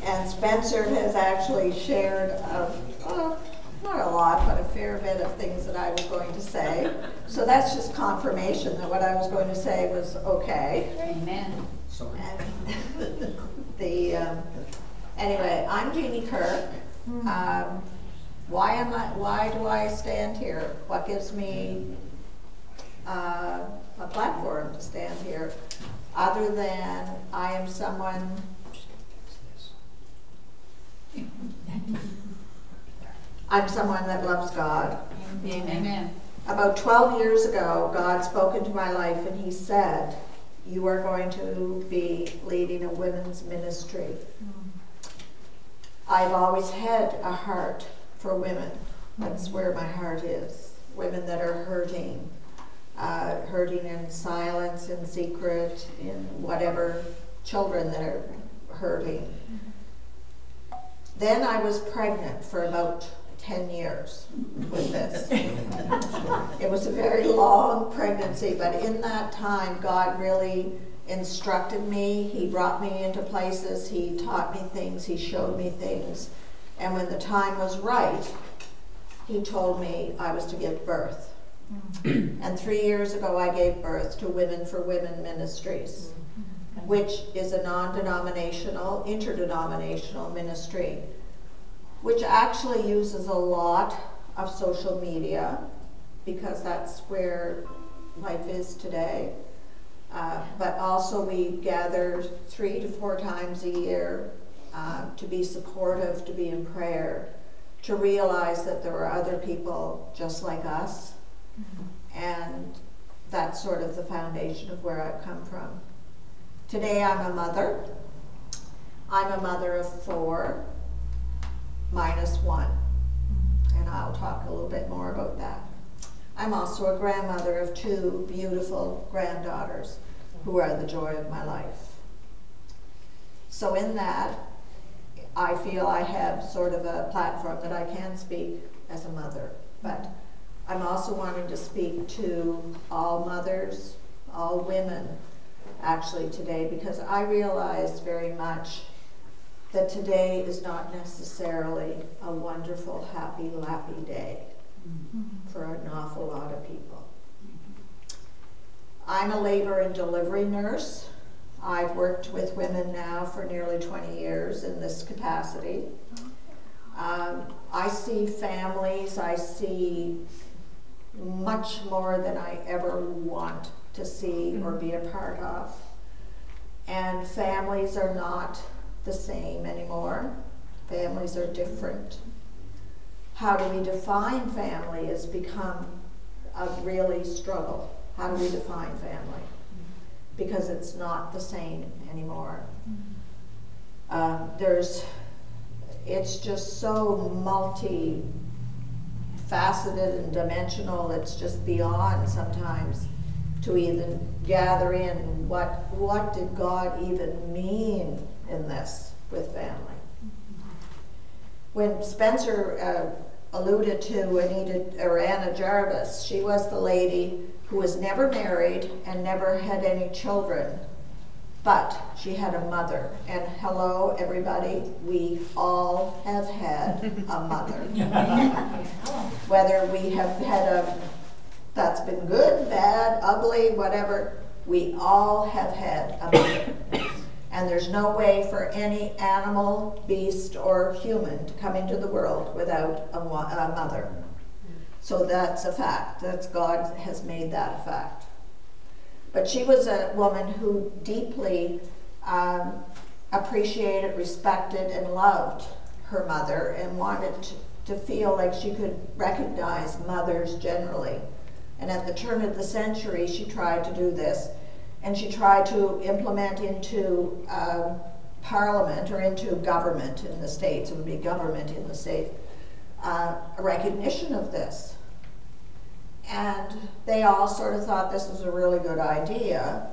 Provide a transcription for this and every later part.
And Spencer has actually shared, not a lot, but a fair bit of things that I was going to say. So that's just confirmation that what I was going to say was okay. Amen. And anyway, I'm Jeannie Kirk. Why do I stand here? What gives me a platform to stand here, other than I am someone that loves God. Amen. About 12 years ago, God spoke into my life and he said, you are going to be leading a women's ministry. I've always had a heart for women. That's where my heart is. Women that are hurting. Hurting in silence, in secret, in whatever, children that are hurting. Then I was pregnant for about 10 years with this. It was a very long pregnancy, but in that time, God really instructed me. He brought me into places. He taught me things. He showed me things. And when the time was right, he told me I was to give birth. And 3 years ago, I gave birth to Women for Women Ministries, which is a non-denominational, interdenominational ministry, which actually uses a lot of social media, because that's where life is today. But also we gather 3 to 4 times a year to be supportive, to be in prayer, to realize that there are other people just like us. And that's sort of the foundation of where I've come from. Today I'm a mother. I'm a mother of 4, minus 1. And I'll talk a little bit more about that. I'm also a grandmother of 2 beautiful granddaughters who are the joy of my life. So in that, I feel I have sort of a platform that I can speak as a mother. But I'm also wanting to speak to all mothers, all women, actually today, because I realize very much that today is not necessarily a wonderful, happy, lappy day for an awful lot of people. I'm a labor and delivery nurse. I've worked with women now for nearly 20 years in this capacity. I see families, I see much more than I ever want to see or be a part of. And families are not the same anymore. Families are different. How do we define family has become a really struggle. How do we define family? Because it's not the same anymore. It's just so multi-faceted and dimensional, it's just beyond sometimes to even gather in what did God even mean in this with family. When Spencer alluded to Anna Jarvis, she was the lady who was never married and never had any children, but she had a mother. And hello, everybody, we all have had a mother. Whether we have had that's been good, bad, ugly, whatever, we all have had a mother. And there's no way for any animal, beast, or human to come into the world without a mother. So that's a fact. God has made that a fact. But she was a woman who deeply appreciated, respected, and loved her mother and wanted to feel like she could recognize mothers generally. And at the turn of the century, she tried to do this. And she tried to implement into Parliament or into government in the States, it would be government in the state, a recognition of this. And they all sort of thought this was a really good idea.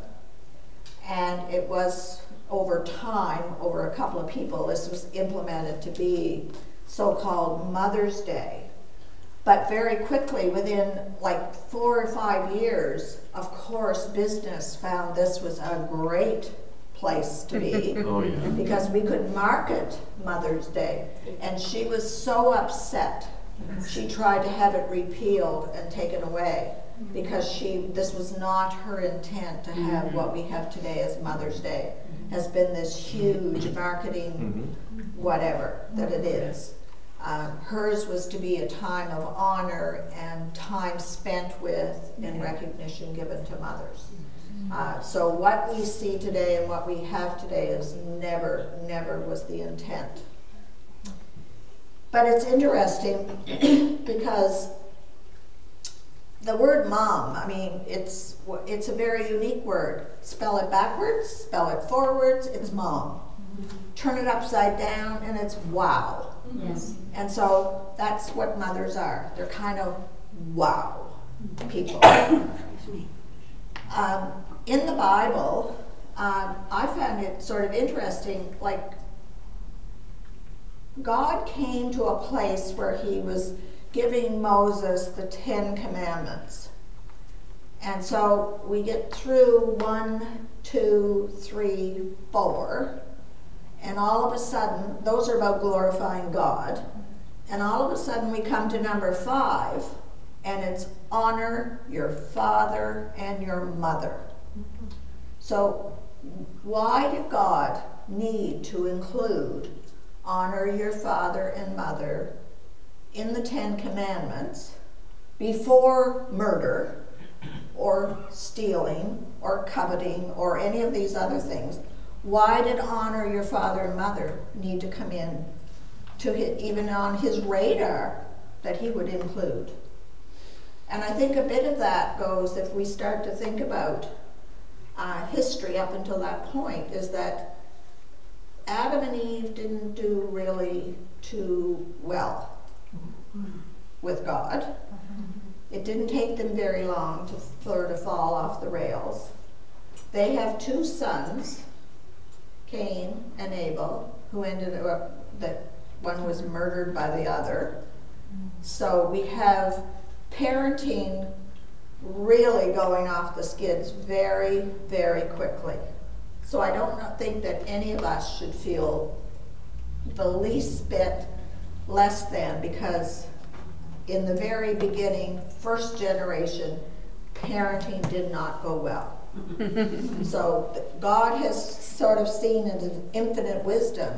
And it was, over time, over a couple of people, this was implemented to be so-called Mother's Day. But very quickly, within like 4 or 5 years, of course, business found this was a great place to be. Oh, yeah. Because we could market Mother's Day. And she was so upset. She tried to have it repealed and taken away because this was not her intent to have what we have today as Mother's Day. Has been this huge marketing whatever that it is. Hers was to be a time of honor and time spent with and recognition given to mothers. So what we see today and what we have today is never was the intent. But it's interesting because the word mom, I mean, it's a very unique word. Spell it backwards, spell it forwards, it's mom. Turn it upside down and it's wow. Yes. And so that's what mothers are. They're kind of wow people. In the Bible, I found it sort of interesting, like God came to a place where he was giving Moses the 10 Commandments. And so we get through 1, 2, 3, 4, and all of a sudden, those are about glorifying God, and all of a sudden we come to number 5, and it's honor your father and your mother. So why did God need to include honor your father and mother in the 10 Commandments before murder or stealing or coveting or any of these other things? Why did honor your father and mother need to come in to even on his radar that he would include? And I think a bit of that goes, if we start to think about history up until that point, is that Adam and Eve didn't do really too well with God. It didn't take them very long for to fall off the rails. They have 2 sons, Cain and Abel, who ended up, that one was murdered by the other. So we have parenting really going off the skids very, very quickly. So I don't think that any of us should feel the least bit less than, because in the very beginning, first generation, parenting did not go well. So God has sort of seen in his infinite wisdom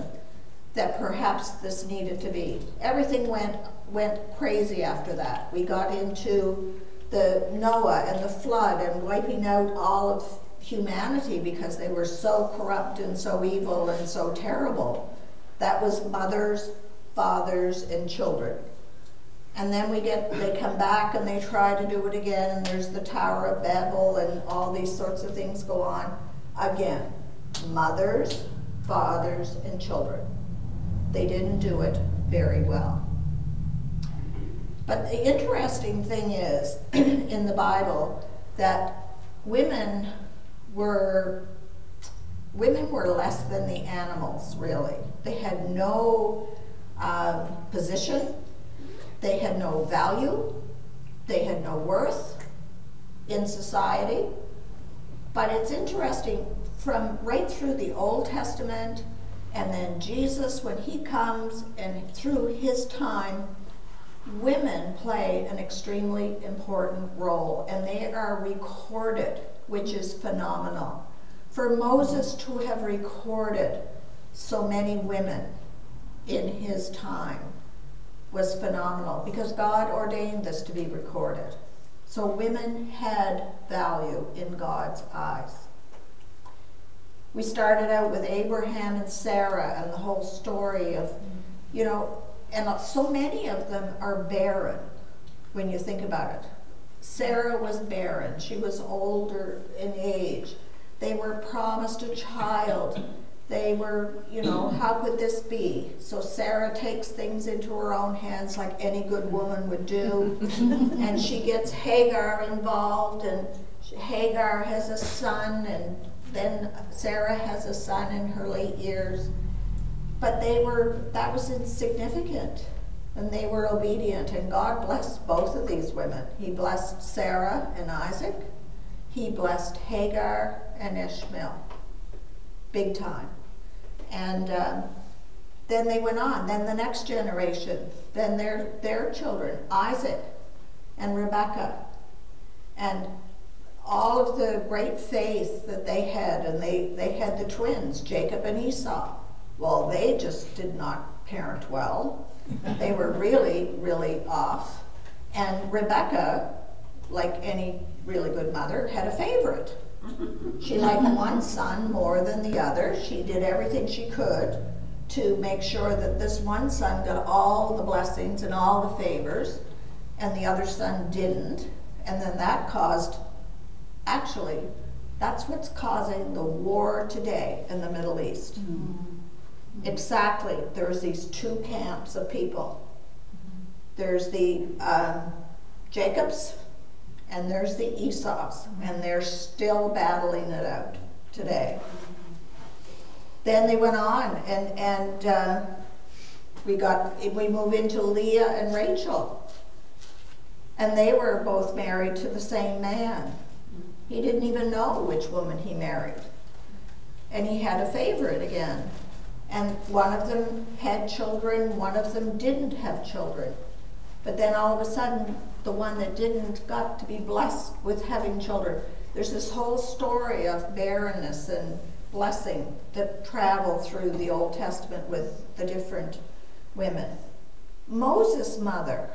that perhaps this needed to be. Everything went crazy after that. We got into the Noah and the flood and wiping out all of humanity because they were so corrupt and so evil and so terrible. That was mothers, fathers, and children. And then they come back and they try to do it again, and there's the Tower of Babel and all these sorts of things go on. Again, mothers, fathers, and children. They didn't do it very well. But the interesting thing is, in the Bible, that women were less than the animals, really. They had no position. They had no value, they had no worth in society. But it's interesting, from right through the Old Testament, and then Jesus, when he comes, and through his time, women play an extremely important role, and they are recorded, which is phenomenal. For Moses to have recorded so many women in his time was phenomenal, because God ordained this to be recorded. So women had value in God's eyes. We started out with Abraham and Sarah and the whole story of, and so many of them are barren when you think about it. Sarah was barren. She was older in age. They were promised a child. They were, how could this be? So Sarah takes things into her own hands like any good woman would do. And she gets Hagar involved, and Hagar has a son, and then Sarah has a son in her late years. But that was insignificant. And they were obedient, and God blessed both of these women. He blessed Sarah and Isaac. He blessed Hagar and Ishmael. big time. And then they went on. Then the next generation, then their children, Isaac and Rebekah, and all of the great faith that they had, and they had the twins, Jacob and Esau. Well, they just did not parent well. They were really, really off. And Rebekah, like any really good mother, had a favorite. She liked one son more than the other. She did everything she could to make sure that this one son got all the blessings and all the favors, and the other son didn't. And then that caused, actually, that's what's causing the war today in the Middle East. Exactly. There's these two camps of people. There's the Jacobs, and there's the Esau's, and they're still battling it out today. Then they went on, and we move into Leah and Rachel, and they were both married to the same man. He didn't even know which woman he married, and he had a favorite again. And one of them had children, one of them didn't have children. But then all of a sudden, the one that didn't got to be blessed with having children. There's this whole story of barrenness and blessing that travel through the Old Testament with the different women. Moses' mother,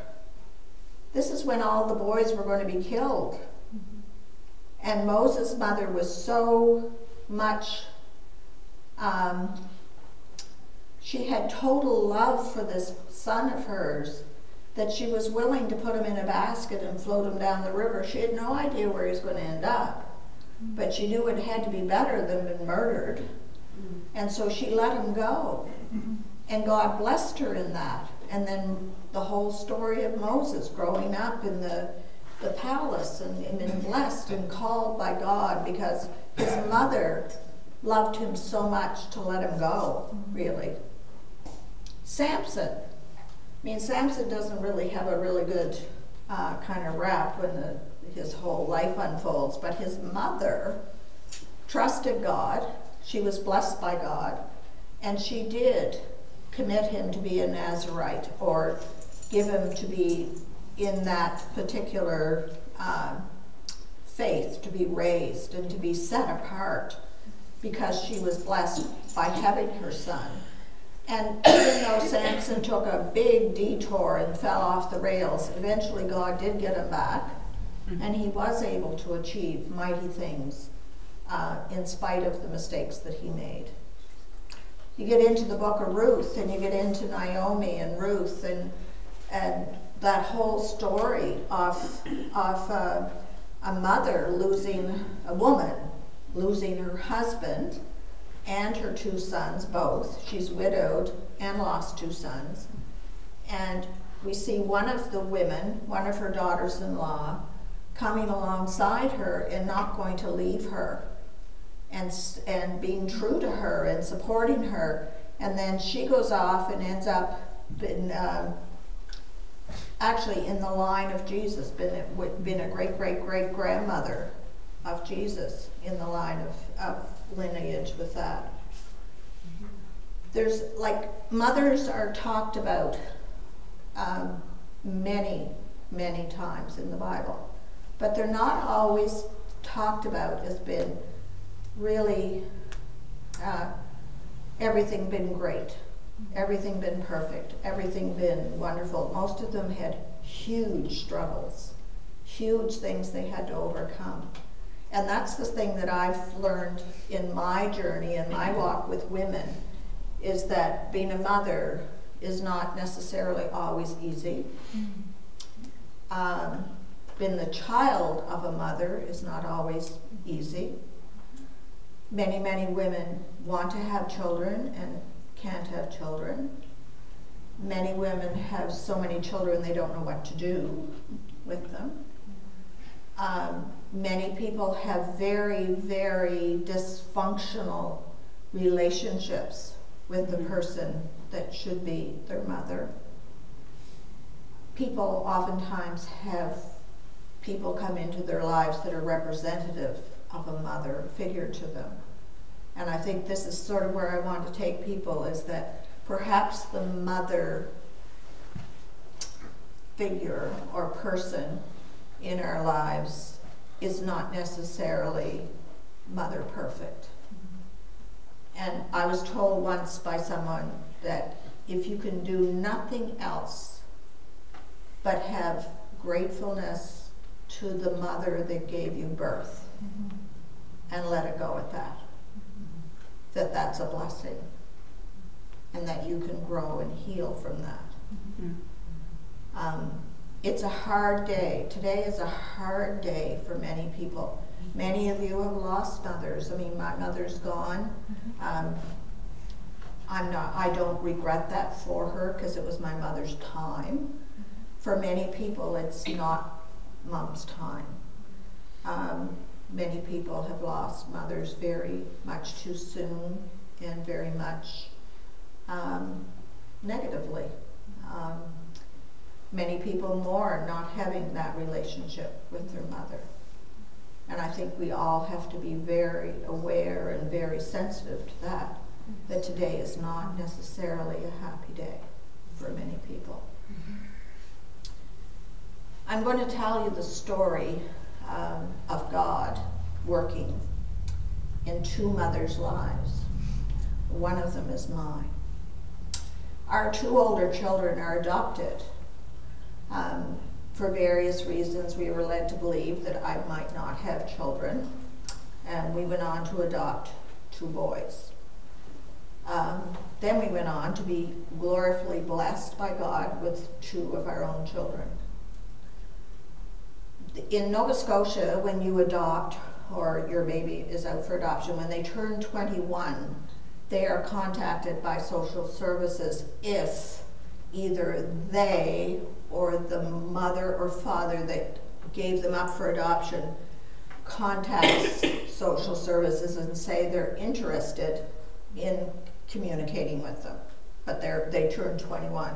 this is when all the boys were going to be killed. And Moses' mother was so much, she had total love for this son of hers that she was willing to put him in a basket and float him down the river. She had no idea where he was going to end up, but she knew it had to be better than being murdered. And so she let him go. And God blessed her in that. And then the whole story of Moses growing up in the palace and being blessed and called by God because his mother loved him so much to let him go, really. Samson. I mean, Samson doesn't really have a really good kind of rap when his whole life unfolds, but his mother trusted God. She was blessed by God, and she did commit him to be a Nazirite or give him to be in that particular faith, to be raised and to be set apart because she was blessed by having her son. And even though Samson took a big detour and fell off the rails, eventually God did get him back, and he was able to achieve mighty things in spite of the mistakes that he made. You get into the book of Ruth, and you get into Naomi and Ruth, and that whole story of a mother losing, a woman losing her husband and her two sons, both. She's widowed and lost two sons. And we see one of the women, one of her daughters-in-law, coming alongside her and not going to leave her and being true to her and supporting her. And then she goes off and ends up actually in the line of Jesus, been a great-great-great-grandmother of Jesus in the line of lineage with that. There's, like, mothers are talked about many, many times in the Bible, but they're not always talked about as being really everything been great, everything been perfect, everything been wonderful. Most of them had huge struggles, huge things they had to overcome. And that's the thing that I've learned in my journey and my walk with women, is that being a mother is not necessarily always easy. Being the child of a mother is not always easy. Many, many women want to have children and can't have children. Many women have so many children they don't know what to do with them. Many people have very, very dysfunctional relationships with the person that should be their mother. People oftentimes have people come into their lives that are representative of a mother figure to them. And I think this is sort of where I want to take people, is that perhaps the mother figure or person in our lives is not necessarily mother perfect. And I was told once by someone that if you can do nothing else but have gratefulness to the mother that gave you birth, and let it go at that, that's a blessing, and that you can grow and heal from that. It's a hard day. Today is a hard day for many people. Many of you have lost mothers. I mean, my mother's gone. I don't regret that for her, because it was my mother's time. For many people, it's not mom's time. Many people have lost mothers very much too soon, and very much negatively. Many people mourn not having that relationship with their mother. And I think we all have to be very aware and very sensitive to that today is not necessarily a happy day for many people. I'm going to tell you the story of God working in two mothers' lives. One of them is mine. Our two older children are adopted. For various reasons, we were led to believe that I might not have children, and we went on to adopt two boys. Then we went on to be gloriously blessed by God with two of our own children. In Nova Scotia, when you adopt, or your baby is out for adoption, when they turn 21, they are contacted by social services if either they or the mother or father that gave them up for adoption contacts social services and say they're interested in communicating with them, but they turned 21.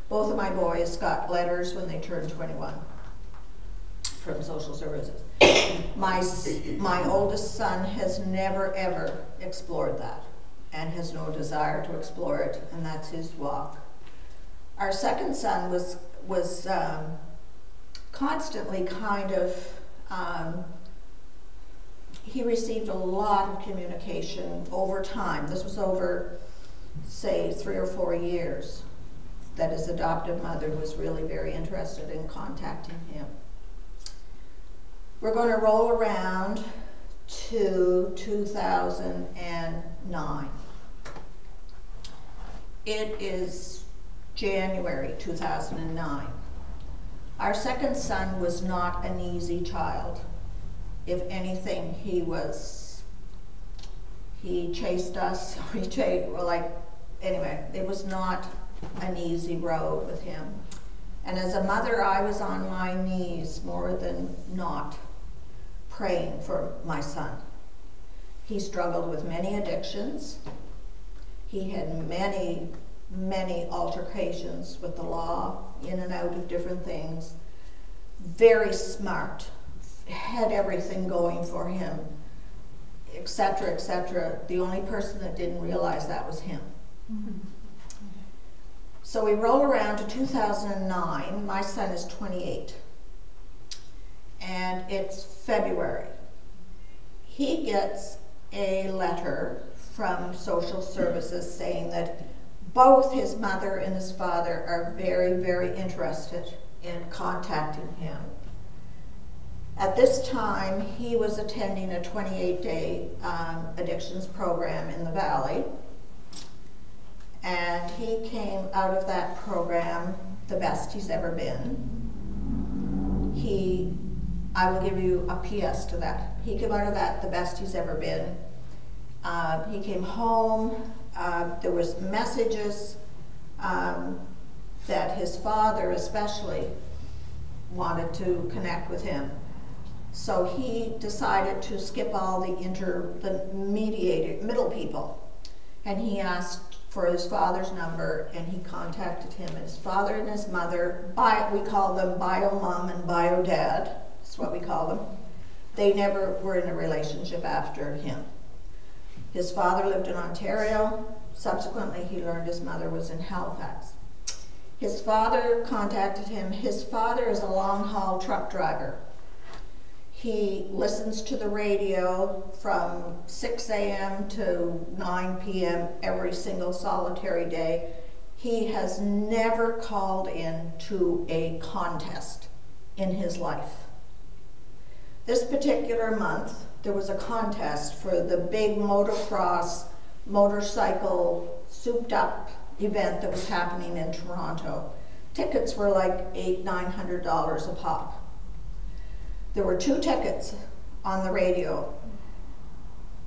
Both of my boys got letters when they turned 21 from social services. My oldest son has never ever explored that and has no desire to explore it, and that's his walk. Our second son was constantly kind of, he received a lot of communication over time. This was over, say, 3 or 4 years that his adoptive mother was really very interested in contacting him. We're going to roll around to 2009. It is January 2009. Our second son was not an easy child. If anything, he chased us. Anyway, it was not an easy road with him. And as a mother, I was on my knees more than not praying for my son. He struggled with many addictions. He had many altercations with the law, in and out of different things. Very smart, had everything going for him, etc., etc. The only person that didn't realize that was him. So we roll around to 2009. My son is 28, and it's February. He gets a letter from social services saying that both his mother and his father are very, very interested in contacting him. At this time, he was attending a 28-day addictions program in the Valley, and he came out of that program the best he's ever been. I will give you a PS to that. He came out of that the best he's ever been. He came home. There was messages that his father especially wanted to connect with him. So he decided to skip all the middle people, and he asked for his father's number, and he contacted him. And his father and his mother, we call them bio mom and bio dad, that's what we call them. They never were in a relationship after him. His father lived in Ontario. Subsequently, he learned his mother was in Halifax. His father contacted him. His father is a long-haul truck driver. He listens to the radio from 6 a.m. to 9 p.m. every single solitary day. He has never called in to a contest in his life. This particular month, there was a contest for the big motocross, motorcycle, souped-up event that was happening in Toronto. Tickets were like $800–900 a pop. There were 2 tickets on the radio.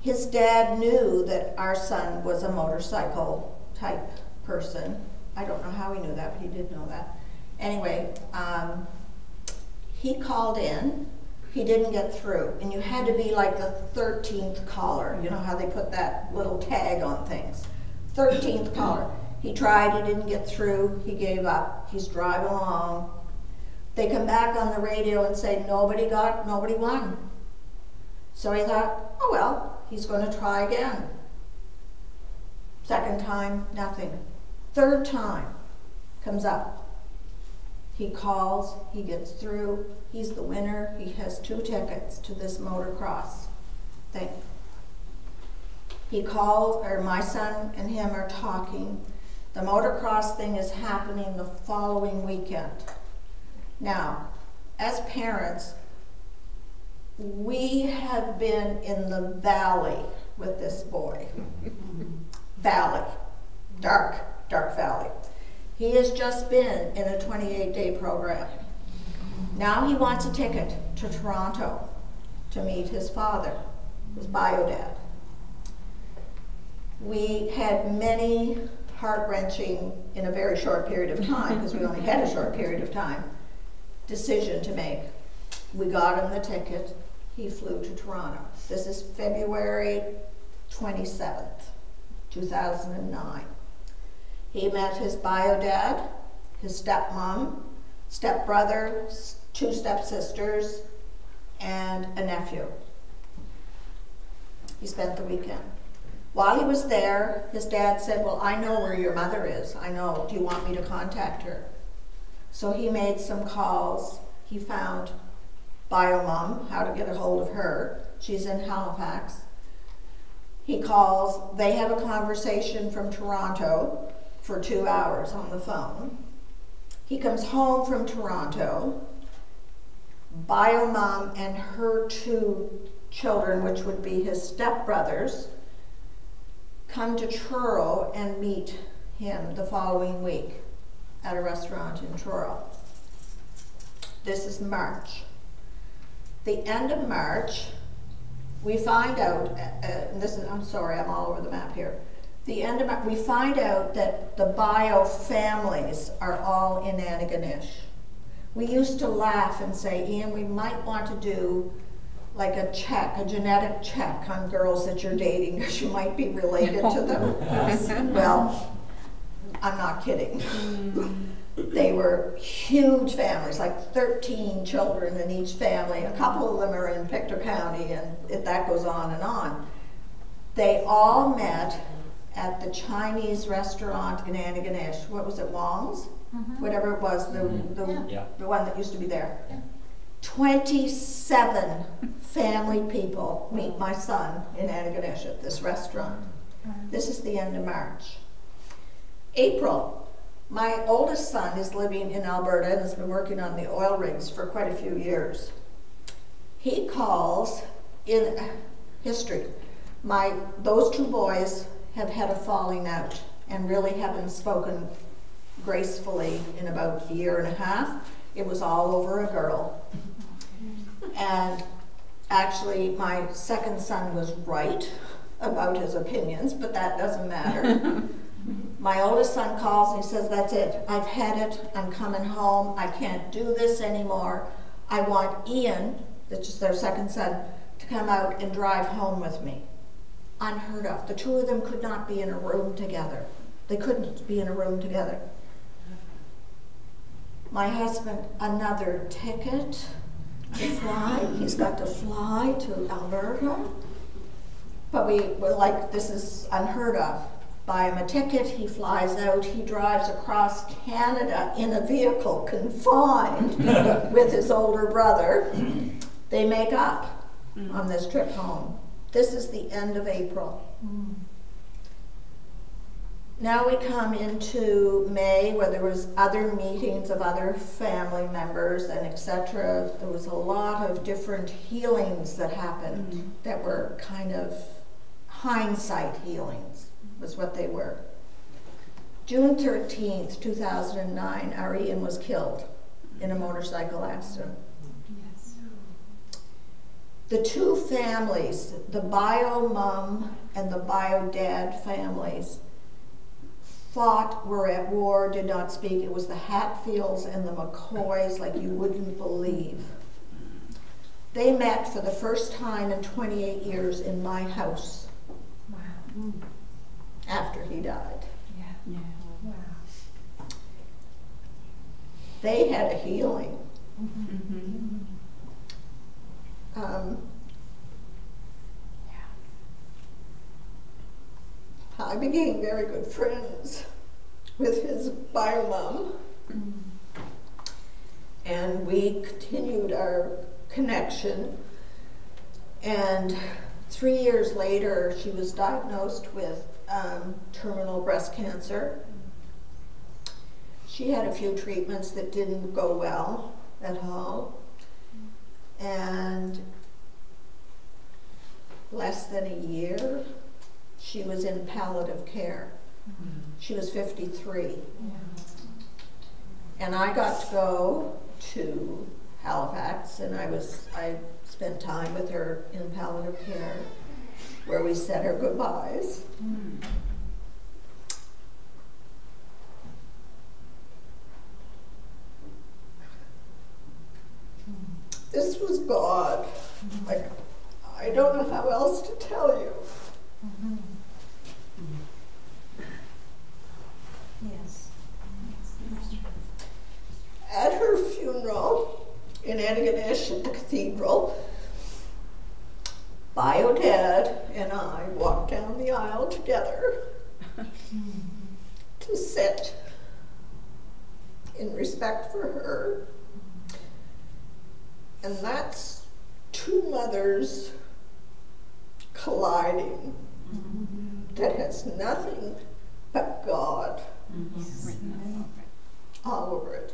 His dad knew that our son was a motorcycle type person. I don't know how he knew that, but he did know that. Anyway, he called in. He didn't get through, and you had to be like the 13th caller. You know how they put that little tag on things. 13th caller. He tried, he didn't get through, he gave up. He's driving along. They come back on the radio and say, nobody won. So he thought, oh well, he's going to try again. Second time, nothing. Third time, comes up. He calls, he gets through, he's the winner, he has 2 tickets to this motocross thing. He calls, or my son and him are talking. The motocross thing is happening the following weekend. Now, as parents, we have been in the valley with this boy. Valley, dark valley. He has just been in a 28-day program. Now he wants a ticket to Toronto to meet his father, his bio dad. We had many heart-wrenching, in a very short period of time, because we only had a short period of time, decision to make. We got him the ticket. He flew to Toronto. This is February 27th, 2009. He met his bio dad, his stepmom, stepbrother, 2 stepsisters, and a nephew. He spent the weekend. While he was there, his dad said, well, I know where your mother is. I know. Do you want me to contact her? So he made some calls. He found bio mom, how to get a hold of her. She's in Halifax. He calls. They have a conversation from Toronto for 2 hours on the phone. He comes home from Toronto. Bio mom and her 2 children, which would be his stepbrothers, come to Truro and meet him the following week at a restaurant in Truro. This is March. The end of March, we find out, I'm sorry, I'm all over the map here. The end of March, we find out that the bio families are all in Antigonish. We used to laugh and say, Ian, we might want to do like a genetic check on girls that you're dating, because you might be related to them. Well, I'm not kidding. They were huge families, like 13 children in each family. A couple of them are in Pictou County, and that goes on and on. They all met at the Chinese restaurant in Antigonish. What was it, Wong's? Whatever it was, the one that used to be there. 27 family people meet my son in Antigonish at this restaurant. This is the end of March. April, my oldest son is living in Alberta and has been working on the oil rigs for quite a few years. He calls in history. Those 2 boys have had a falling out and really haven't spoken gracefully in about a year and a half. It was all over a girl. And actually, my second son was right about his opinions, but that doesn't matter. My oldest son calls and he says, that's it. I've had it. I'm coming home. I can't do this anymore. I want Ian, that's just their second son, to come out and drive home with me. Unheard of. The 2 of them could not be in a room together. They couldn't be in a room together. My husband, another ticket to fly. He's got to fly to Alberta. But we were like, this is unheard of. Buy him a ticket, he flies out, he drives across Canada in a vehicle confined with his older brother. They make up on this trip home. This is the end of April. Now we come into May, where there was other meetings of other family members and etc. There was a lot of different healings that happened that were kind of hindsight healings, was what they were. June 13th, 2009, our Ian was killed in a motorcycle accident. Yes. The two families, the bio mom and the bio dad families, fought, were at war, did not speak. It was the Hatfields and the McCoys like you wouldn't believe. They met for the first time in 28 years in my house. Wow. After he died. Yeah. Yeah. Wow. They had a healing. I became very good friends with his bio mom, and we continued our connection. And 3 years later, she was diagnosed with terminal breast cancer. She had a few treatments that didn't go well at all, and less than a year, she was in palliative care. She was 53. And I got to go to Halifax, and I spent time with her in palliative care, where we said our goodbyes. This was God. Like, I don't know how else to tell you. Yes. At her funeral in Antigonish at the cathedral, Bio Dad and I walked down the aisle together to sit in respect for her. And that's two mothers colliding that has nothing but God all over it.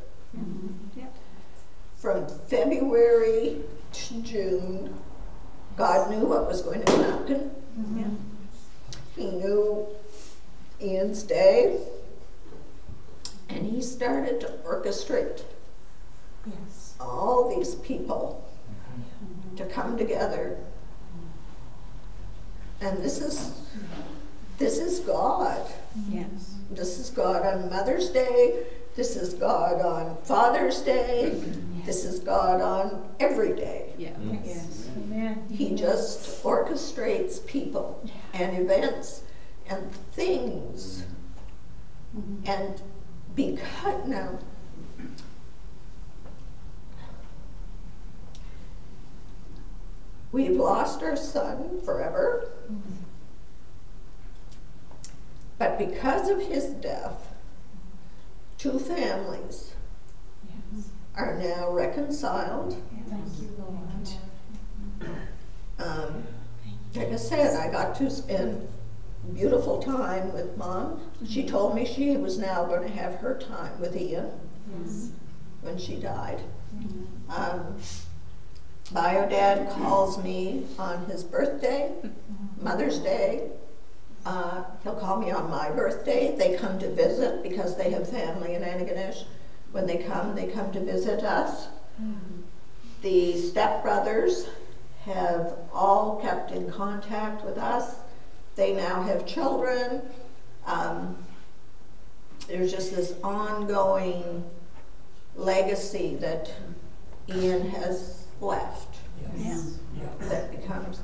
Yep. From February to June, God knew what was going to happen. He knew Ian's day, and he started to orchestrate all these people to come together. And this is God. Yes. This is God on Mother's Day. This is God on Father's Day. This is God on every day. Yeah. Yes. Amen. He just orchestrates people and events and things. And because now, we've lost our son forever, but because of his death, two families are now reconciled. Thank you, Lord. Like I said, I got to spend beautiful time with Mom. She told me she was now going to have her time with Ian when she died. Bio Dad calls me on his birthday, Mother's Day. He'll call me on my birthday. They come to visit because they have family in Antigonish. When they come to visit us. The stepbrothers have all kept in contact with us. They now have children. There's just this ongoing legacy that Ian has left. That becomes.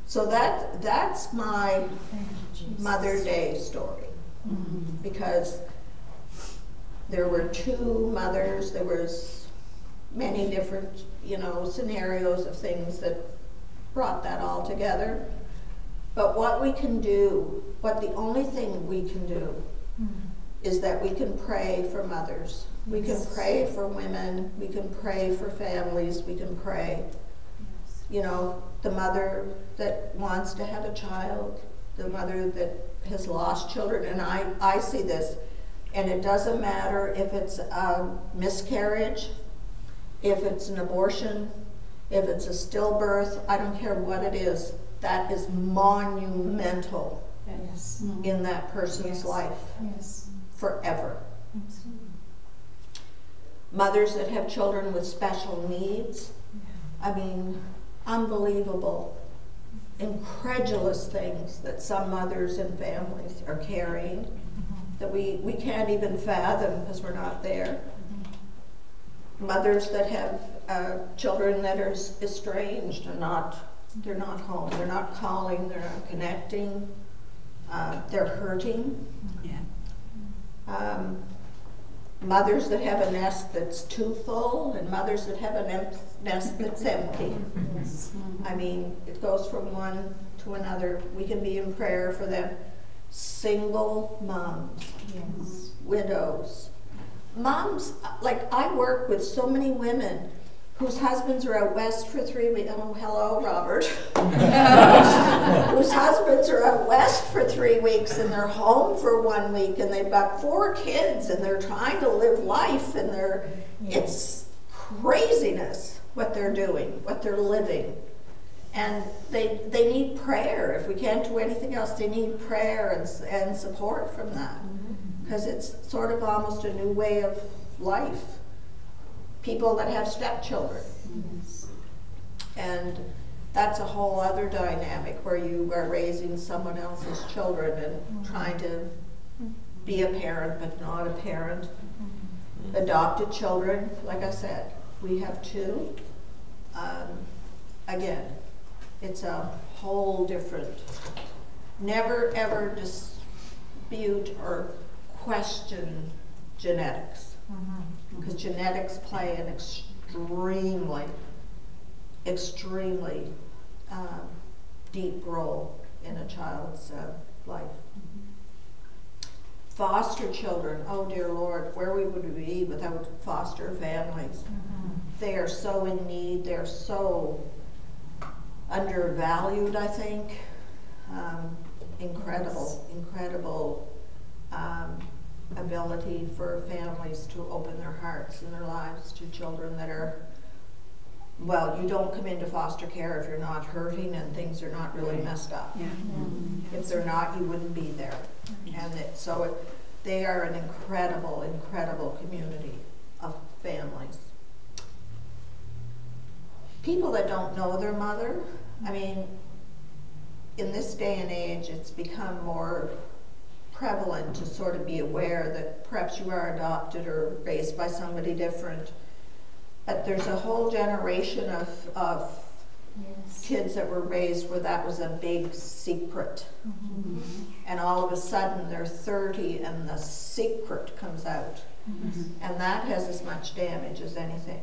So that's my Mother Day story. Because there were two mothers, there was many different, scenarios of things that brought that all together. But what we can do, the only thing we can do is that we can pray for mothers. We can pray for women. We can pray for families. We can pray. You know, the mother that wants to have a child, the mother that has lost children, and I see this, and it doesn't matter if it's a miscarriage, if it's an abortion, if it's a stillbirth, I don't care what it is, that is monumental in that person's life forever. Mothers that have children with special needs, I mean, unbelievable, incredulous things that some mothers and families are carrying that we can't even fathom because we're not there. Mothers that have children that are estranged and they're not home, they're not calling, they're not connecting, they're hurting. Mothers that have a nest that's too full, and mothers that have a nest that's empty. I mean, it goes from one to another. We can be in prayer for them. Single moms, widows. Moms, like I work with so many women whose husbands are out west for 3 weeks. Oh, hello, Robert. Whose husbands are out west for 3 weeks and they're home for 1 week and they've got 4 kids and they're trying to live life and it's craziness what they're doing, what they're living. And they need prayer. If we can't do anything else, they need prayer and support from that. Because it's sort of almost a new way of life. People that have stepchildren. And that's a whole other dynamic where you are raising someone else's children and trying to be a parent but not a parent. Adopted children, like I said, we have 2. Again, it's a whole different, never ever dispute or question genetics. Because genetics play an extremely deep role in a child's life. Foster children, oh dear Lord, where we would be without foster families. They are so in need, they're so undervalued, I think. Incredible ability for families to open their hearts and their lives to children that are, well, you don't come into foster care if you're not hurting and things are not really messed up. If they're not, you wouldn't be there. And they are an incredible community of families. People that don't know their mother, I mean, in this day and age, it's become more prevalent to sort of be aware that perhaps you are adopted or raised by somebody different. But there's a whole generation of kids that were raised where that was a big secret. And all of a sudden they're 30 and the secret comes out. And that has as much damage as anything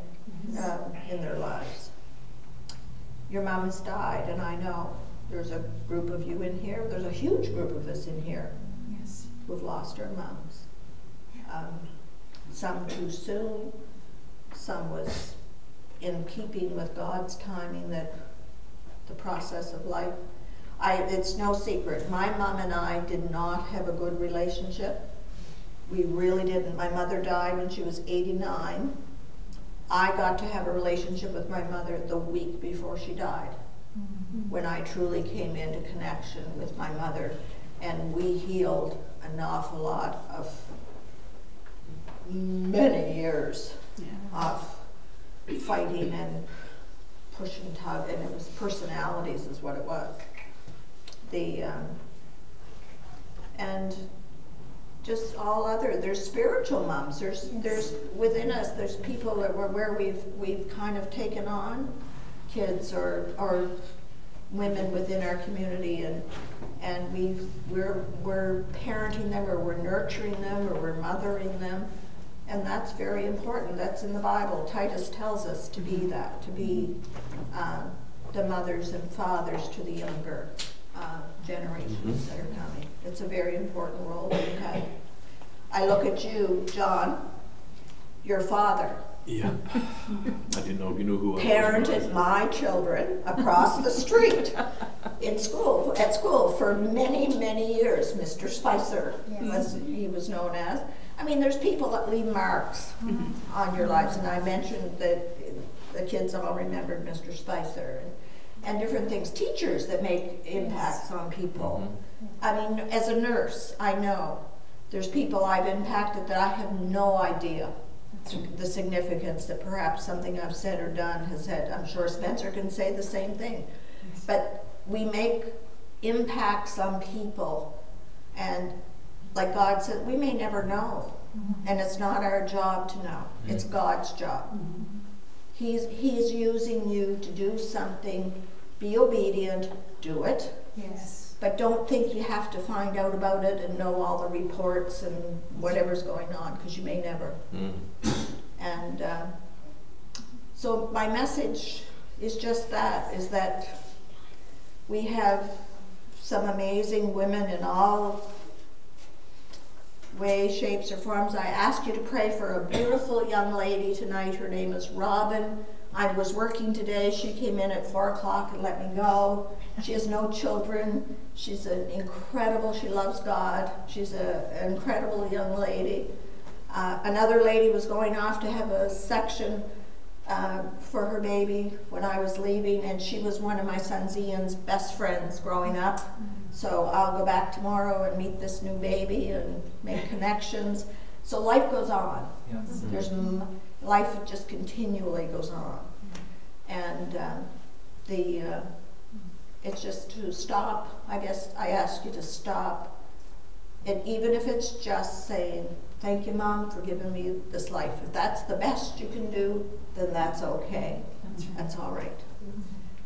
in their lives. Your mom has died, and I know there's a group of you in here, there's a huge group of us in here who've lost our moms. Some too soon, some was in keeping with God's timing, that the process of life. It's no secret, my mom and I did not have a good relationship. We really didn't. My mother died when she was 89. I got to have a relationship with my mother the week before she died, when I truly came into connection with my mother, and we healed an awful lot of many years of fighting and push and tug, and it was personalities is what it was. And just all other, there's spiritual moms, there's within us, there's people that where we've kind of taken on kids or women within our community, and we're parenting them, or we're nurturing them, or we're mothering them, and that's very important. That's in the Bible. Titus tells us to be that, to be the mothers and fathers to the younger generations that are coming. It's a very important role that you have. I look at you, John, your father. Yeah. I didn't know if you knew who I was. Parented my children across the street at school for many, many years. Mr. Spicer, he was known as. I mean, there's people that leave marks on your lives, and I mentioned that the kids all remembered Mr. Spicer and different things. Teachers that make impacts on people. I mean, as a nurse, I know there's people I've impacted that I have no idea the significance that perhaps something I've said or done has had. I'm sure Spencer can say the same thing. But we make impacts on people, and like God said, we may never know. And it's not our job to know. It's God's job. He's using you to do something. Be obedient, do it. Yes. But don't think you have to find out about it and know all the reports and whatever's going on, because you may never. And so my message is just that, is that we have some amazing women in all ways, shapes, or forms. I ask you to pray for a beautiful young lady tonight. Her name is Robin. I was working today. She came in at 4 o'clock and let me go. She has no children. She's an incredible, she loves God. She's an incredible young lady. Another lady was going off to have a section for her baby when I was leaving, and she was one of my son Ian's best friends growing up. So I'll go back tomorrow and meet this new baby and make connections. So life goes on. Yes. There's life just continually goes on, and it's just to stop. I guess I ask you to stop, and even if it's just saying, "Thank you, Mom, for giving me this life." If that's the best you can do, then that's okay. That's all right.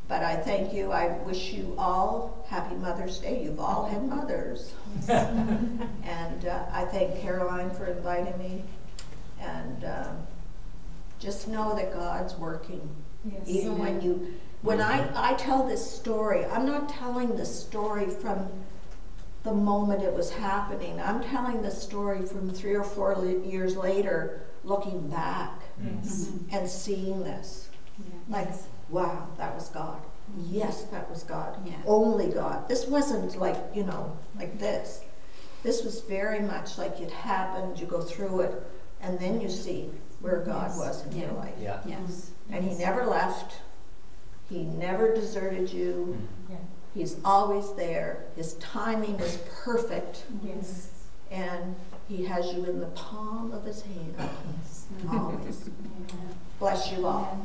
But I thank you. I wish you all happy Mother's Day. You've all had mothers. And I thank Caroline for inviting me. And just know that God's working. Yes. Even when I tell this story, I'm not telling the story from the moment it was happening. I'm telling the story from 3 or 4 years later, looking back and seeing this. Like, wow, that was God. Yes, that was God. Yeah. Only God. This wasn't like, like this. This was very much like it happened, you go through it, and then you see where God was in your life. Yeah. Yes. And He never left. He never deserted you. Yeah. He's always there. His timing is perfect. Yes. And He has you in the palm of His hand. Always. Bless you all.